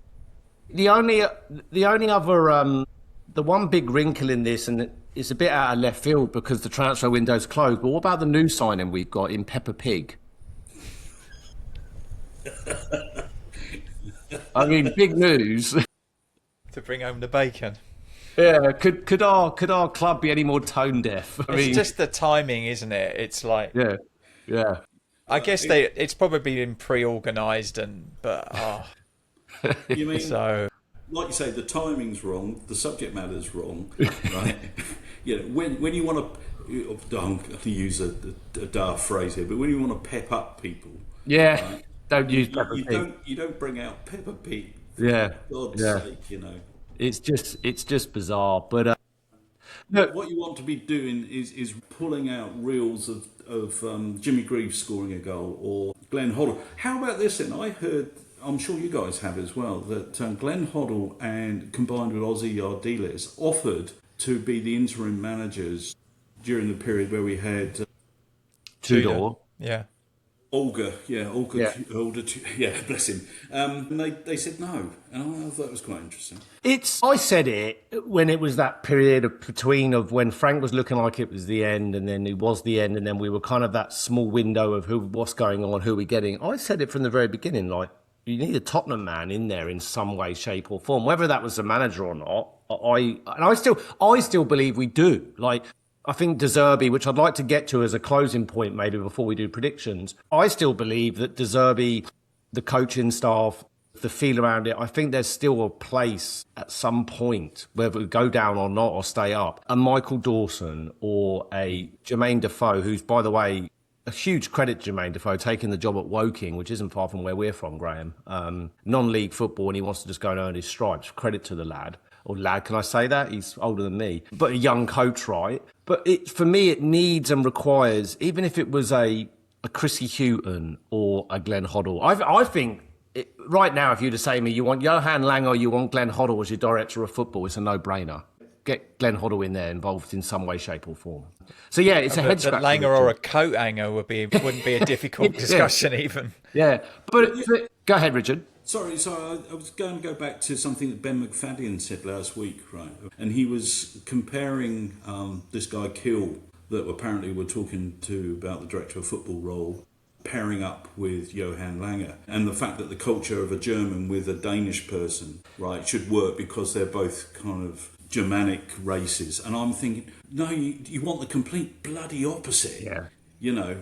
The only other the one big wrinkle in this, and it's a bit out of left field because the transfer window's closed, but what about the new signing we've got in Peppa Pig? I mean, big news. To bring home the bacon. Yeah, could our club be any more tone deaf? It's just the timing, isn't it? It's like yeah. I guess it's probably been pre-organised but You mean, so like you say, the timing's wrong, the subject matter's wrong, right? You know, when you want to, I'm going to use a daft phrase here, but when you want to pep up people, right, don't use Peppa Pig. You don't bring out Peppa Pig. For God's sake, you know. It's just bizarre, but look, what you want to be doing is pulling out reels of Jimmy Greaves scoring a goal or Glenn Hoddle. How about this then? I heard, I'm sure you guys have as well, that Glenn Hoddle and combined with Ozzy Ardiles offered to be the interim managers during the period where we had Tudor. Yeah. Olga, bless him. And they said no, and I thought it was quite interesting. I said it when it was that period of when Frank was looking like it was the end, and then it was the end, and then we were kind of that small window of what's going on, who we're getting. I said it from the very beginning, like, you need a Tottenham man in there in some way, shape, or form, whether that was the manager or not. I still believe we do. Like, I think De Zerbi, which I'd like to get to as a closing point maybe before we do predictions, I still believe that De Zerbi, the coaching staff, the feel around it, I think there's still a place at some point, whether we go down or not or stay up, a Michael Dawson or a Jermaine Defoe, who's, by the way, a huge credit to Jermaine Defoe taking the job at Woking, which isn't far from where we're from, Graeme. Non-league football, and he wants to just go and earn his stripes. Credit to the lad. Or lad, can I say that? He's older than me. But a young coach, right? But for me, it needs and requires, even if it was a Chrissy Houghton or a Glenn Hoddle. I think, right now, if you'd have said to me, you want Johan Lange or you want Glenn Hoddle as your director of football, it's a no-brainer. Get Glenn Hoddle in there involved in some way, shape or form. So yeah, it's a head scratcher. Lange or a coat hanger wouldn't be a difficult discussion even. Yeah, but go ahead, Richard. Sorry, I was going to go back to something that Ben McFadden said last week, right? And he was comparing this guy Kill, that apparently we're talking to about the director of football role, pairing up with Johan Lange, and the fact that the culture of a German with a Danish person, right, should work because they're both kind of Germanic races. And I'm thinking, no, you want the complete bloody opposite. Yeah.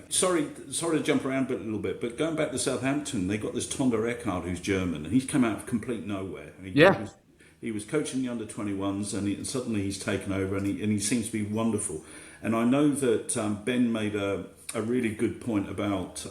Sorry to jump around a little bit, but going back to Southampton, they got this Tonder Eckhart who's German, and he's come out of complete nowhere. He was coaching the under-21s, and suddenly he's taken over, and he seems to be wonderful. And I know that Ben made a really good point about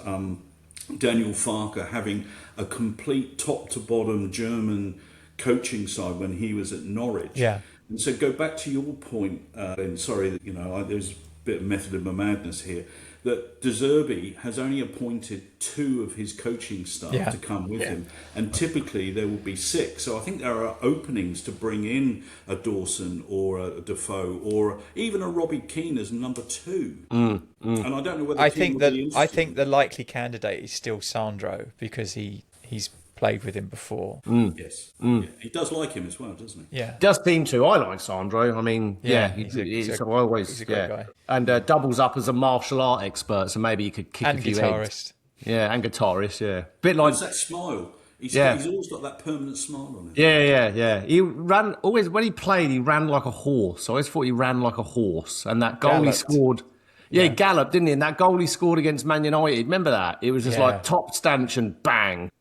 Daniel Farke having a complete top-to-bottom German coaching side when he was at Norwich. Yeah. And so go back to your point, and sorry that there's a bit of method of my madness here, that De Zerbi has only appointed 2 of his coaching staff to come with him, and typically there will be 6. So I think there are openings to bring in a Dawson or a Defoe or even a Robbie Keane as number 2. And I don't know whether I think the likely candidate is still Sandro, because he's played with him before. Yes. Yeah. He does like him as well, doesn't he? Yeah. Does seem to. I like Sandro. I mean, he's a great guy. And doubles up as a martial art expert, so maybe he could kick And a few guitarist. heads. Yeah, and guitarist, yeah. Bit like It's that smile. He's always got that permanent smile on him. Yeah. He ran always when he played. He ran like a horse. I always thought he ran like a horse. And that goal he scored, he galloped, didn't he? And that goal he scored against Man United, remember that? It was just like top stanchion, bang.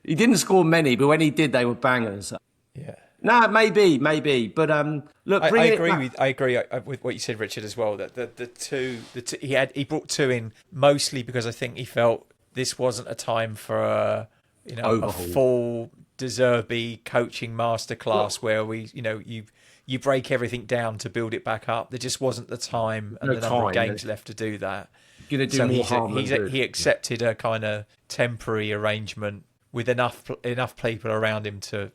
He didn't score many, but when he did, they were bangers. Yeah. No, maybe, but look, I agree with what you said, Richard, as well. That the two he brought 2 in mostly because I think he felt this wasn't a time for a full De Zerbi coaching masterclass where you break everything down to build it back up. There just wasn't the time and the number of games left to do that. So he accepted a kind of temporary arrangement with enough people around him to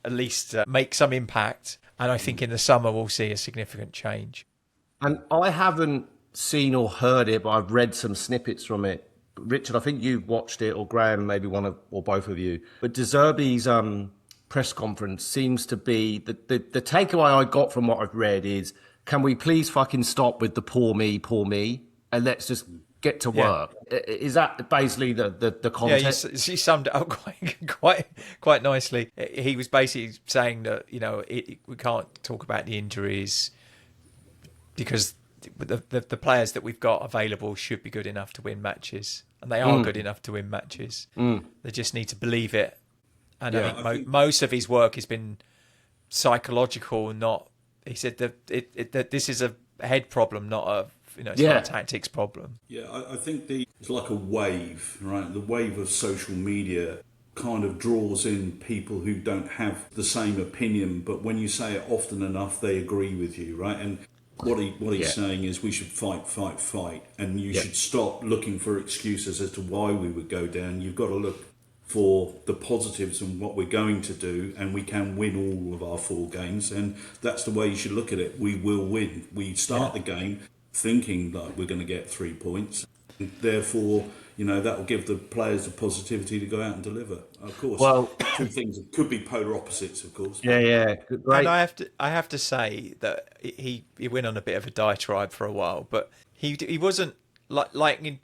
at least make some impact. And I think in the summer we'll see a significant change. And I haven't seen or heard it, but I've read some snippets from it. Richard, I think you watched it, or Graeme, maybe one of, or both of you. But De Zerbi's press conference seems to be the takeaway I got from what I've read is, can we please fucking stop with the poor me, and let's just get to work. Is that basically the context? Yeah, you summed it up quite nicely. He was basically saying that we can't talk about the injuries because the players that we've got available should be good enough to win matches, and they are good enough to win matches. They just need to believe it. And I think most of his work has been psychological, not. He said that this is a head problem, not a. It's not a tactics problem. Yeah, I think it's like a wave, right? The wave of social media kind of draws in people who don't have the same opinion, but when you say it often enough, they agree with you, right? And what he's saying is we should fight, and you should stop looking for excuses as to why we would go down. You've got to look for the positives and what we're going to do, and we can win all of our 4 games, and that's the way you should look at it. We will win. We start the game thinking that we're going to get 3 points. And therefore, that will give the players the positivity to go out and deliver. Of course, 2 things could be polar opposites, of course. Yeah. Great. And I have to say that he went on a bit of a diatribe for a while, but he wasn't like in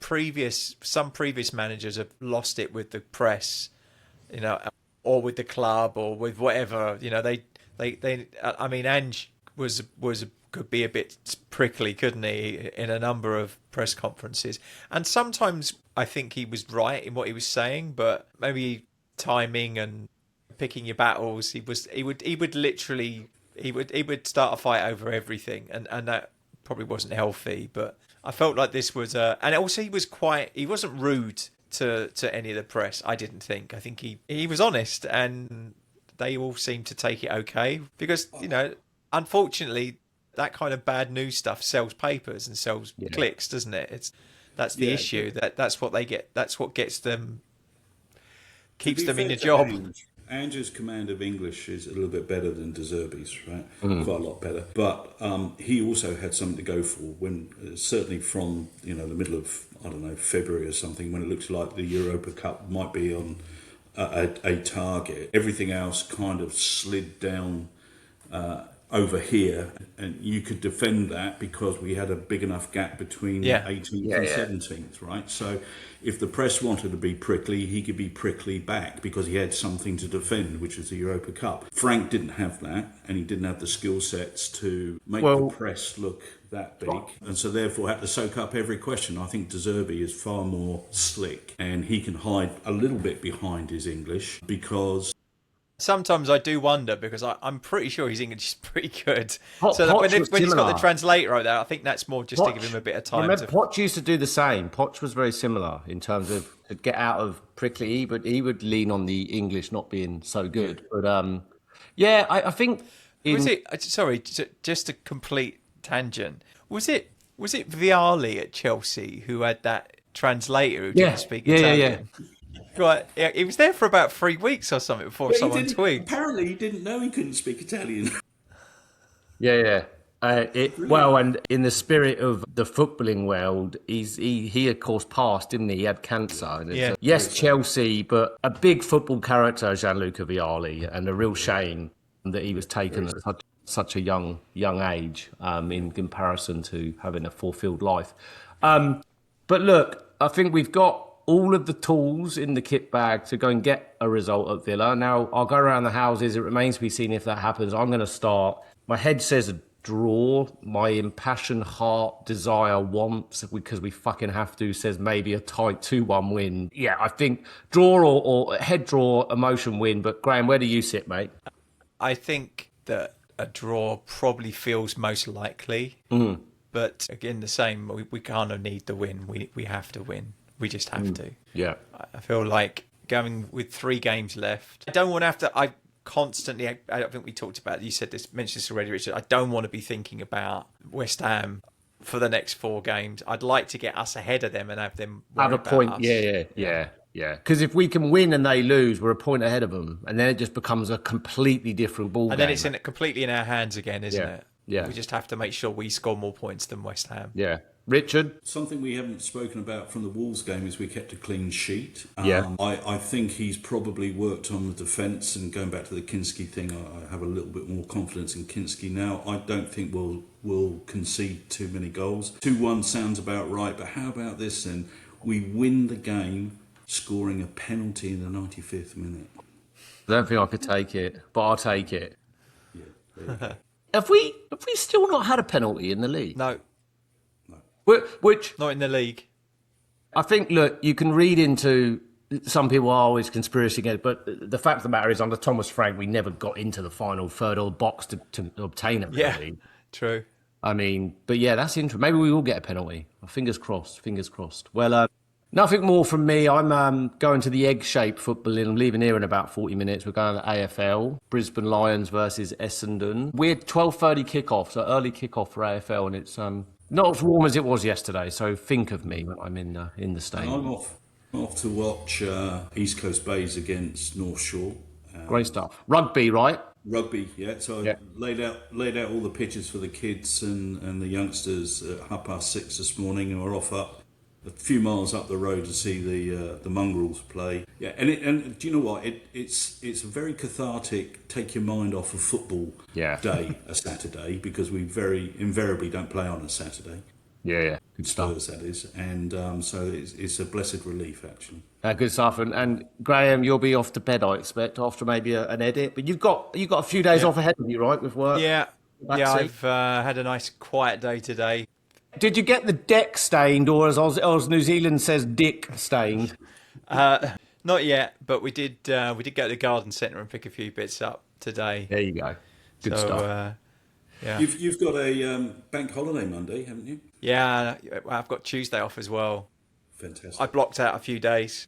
some previous managers have lost it with the press, or with the club or with whatever. I mean, Ange could be a bit prickly, couldn't he, in a number of press conferences? And sometimes I think he was right in what he was saying, but maybe timing and picking your battles, he would literally start a fight over everything, and that probably wasn't healthy. But I felt like this was and also he wasn't rude to any of the press. I didn't think. I think he was honest, and they all seemed to take it okay because unfortunately, that kind of bad news stuff sells papers and sells clicks, doesn't it? That's the issue. That's what they get. That's what keeps them in the job. Ange's command of English is a little bit better than De Zerbi's, right? Quite a lot better. But he also had something to go for when, certainly from the middle of February or something, when it looks like the Europa Cup might be on a target. Everything else kind of slid down over here, and you could defend that because we had a big enough gap between 18th and 17th, right? So if the press wanted to be prickly, he could be prickly back because he had something to defend, which was the Europa Cup. Frank didn't have that, and he didn't have the skill sets to make the press look that big, and so therefore had to soak up every question. I think De Zerbi is far more slick, and he can hide a little bit behind his English because... Sometimes I do wonder because I'm pretty sure his English is pretty good. So when he's got the translator out there, I think that's more just to give him a bit of time. Poch used to do the same. Poch was very similar in terms of to get out of prickly, but he would lean on the English not being so good. But I think sorry, just a complete tangent. Was it Vialli at Chelsea who had that translator who didn't speak Italian? Yeah. Right, yeah, he was there for about 3 weeks or something before someone twigged. Apparently, he didn't know he couldn't speak Italian. Yeah. And in the spirit of the footballing world, he of course passed, didn't he? He had cancer. And yes, Chelsea, but a big football character, Gianluca Vialli, and a real shame that he was taken at such a young age in comparison to having a fulfilled life. But look, I think we've got all of the tools in the kit bag to go and get a result at Villa. Now, I'll go around the houses. It remains to be seen if that happens. I'm going to start. My head says a draw. My impassioned heart, desire, wants, because we fucking have to, says maybe a tight 2-1 win. Yeah, I think draw or head draw, emotion win. But Graeme, where do you sit, mate? I think that a draw probably feels most likely. But again, the same. We kind of need the win. We have to win. We just have to. Yeah. I feel like going with 3 games left. I don't want to have to... I don't think we talked about it. You mentioned this already, Richard. I don't want to be thinking about West Ham for the next 4 games. I'd like to get us ahead of them and have them have a point. Us. Yeah. Because if we can win and they lose, we're a point ahead of them. And then it just becomes a completely different ball game. And then it's completely in our hands again, isn't it? Yeah. We just have to make sure we score more points than West Ham. Yeah. Richard? Something we haven't spoken about from the Wolves game is we kept a clean sheet. Yeah. I think he's probably worked on the defence, and going back to the Kinsky thing, I have a little bit more confidence in Kinsky now. I don't think we'll concede too many goals. 2-1 sounds about right, but how about this then? We win the game scoring a penalty in the 95th minute. I don't think I could take it, but I'll take it. Yeah. Have we still not had a penalty in the league? No. Which not in the league. I think, look, you can read into some people are always conspiracy against, but the fact of the matter is, under Thomas Frank, we never got into the final third of the box to obtain a penalty. Yeah, true. I mean, but yeah, that's interesting. Maybe we will get a penalty. Fingers crossed. Well, nothing more from me. I'm going to the egg-shaped football. I'm leaving here in about 40 minutes. We're going to the AFL. Brisbane Lions versus Essendon. We're 12:30 kickoff, so early kickoff for AFL, and it's not as warm as it was yesterday. So think of me when I'm in the stadium. I'm off to watch East Coast Bays against North Shore. Great stuff. Rugby, right? Rugby, yeah. So I laid out all the pitches for the kids and the youngsters at 6:30 this morning, and we're off up a few miles up the road to see the mongrels play. Yeah, and do you know what? It's a very cathartic, take your mind off of football day, a Saturday, because we very invariably don't play on a Saturday. Yeah, good stuff. Spurs, that is, and so it's a blessed relief actually. Good stuff, and Graeme, you'll be off to bed, I expect, after maybe an edit. But you've got a few days off ahead of you, right, with work? Yeah, I've had a nice quiet day today. Did you get the deck stained, or as New Zealand says, dick stained? Not yet, but we did go to the garden centre and pick a few bits up today. There you go. Good stuff. Yeah. You've got a bank holiday Monday, haven't you? Yeah, I've got Tuesday off as well. Fantastic. I blocked out a few days.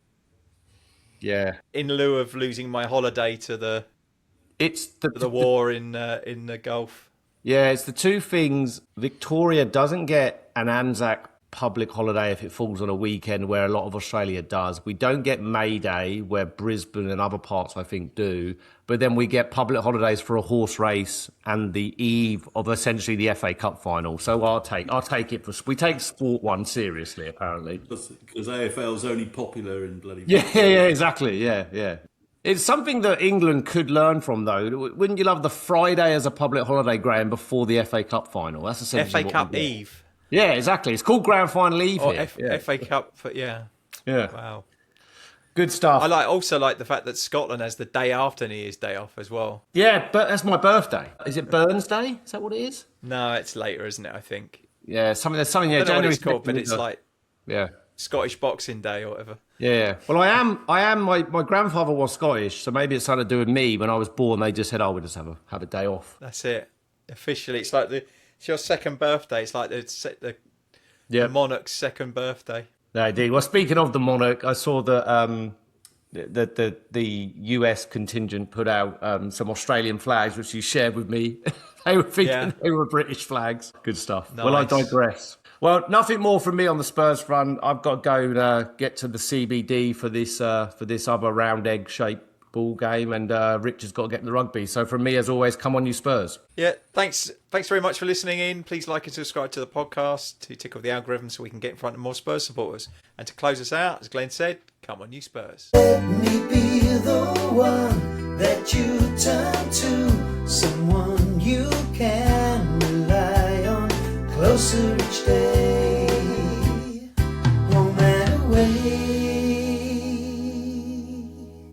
Yeah. In lieu of losing my holiday to the war in the Gulf. Yeah, it's the two things. Victoria doesn't get an Anzac public holiday if it falls on a weekend, where a lot of Australia does. We don't get May Day, where Brisbane and other parts, I think, do. But then we get public holidays for a horse race and the eve of essentially the FA Cup final. So I'll take it we take Sport 1 seriously, apparently. Because AFL's only popular in bloody... Yeah, exactly. Yeah. It's something that England could learn from, though. Wouldn't you love the Friday as a public holiday, Graham, before the FA Cup final? That's essentially FA Cup Eve. Yeah, exactly. It's called Grand Final Eve Or here. FA Cup, yeah. Yeah. Wow. Good stuff. I also like the fact that Scotland has the day after New Year's Day off as well. Yeah, but that's my birthday. Is it Burns Day? Is that what it is? No, it's later, isn't it? I think. Yeah, there's something. Yeah, I don't know what January it's called, but it's like yeah, Scottish Boxing Day or whatever. yeah. Well, I am. My grandfather was Scottish, so maybe it's something to do with me. When I was born, they just said, "Oh, we'll just have a day off." That's it. Officially, it's like it's your second birthday. It's like the monarch's second birthday. No, indeed. Well, speaking of the monarch, I saw that the US contingent put out some Australian flags, which you shared with me. They were thinking they were British flags. Good stuff. Nice. Well, I digress. Well, nothing more from me on the Spurs front. I've got to go and get to the CBD for this other round egg-shaped ball game, and Rich has got to get to the rugby. So from me, as always, come on you Spurs. Yeah, thanks very much for listening in. Please like and subscribe to the podcast to tick off the algorithm so we can get in front of more Spurs supporters. And to close us out, as Glenn said, come on you Spurs. Let me be the one that you turn to, someone you can rely on, closer each day, home and away.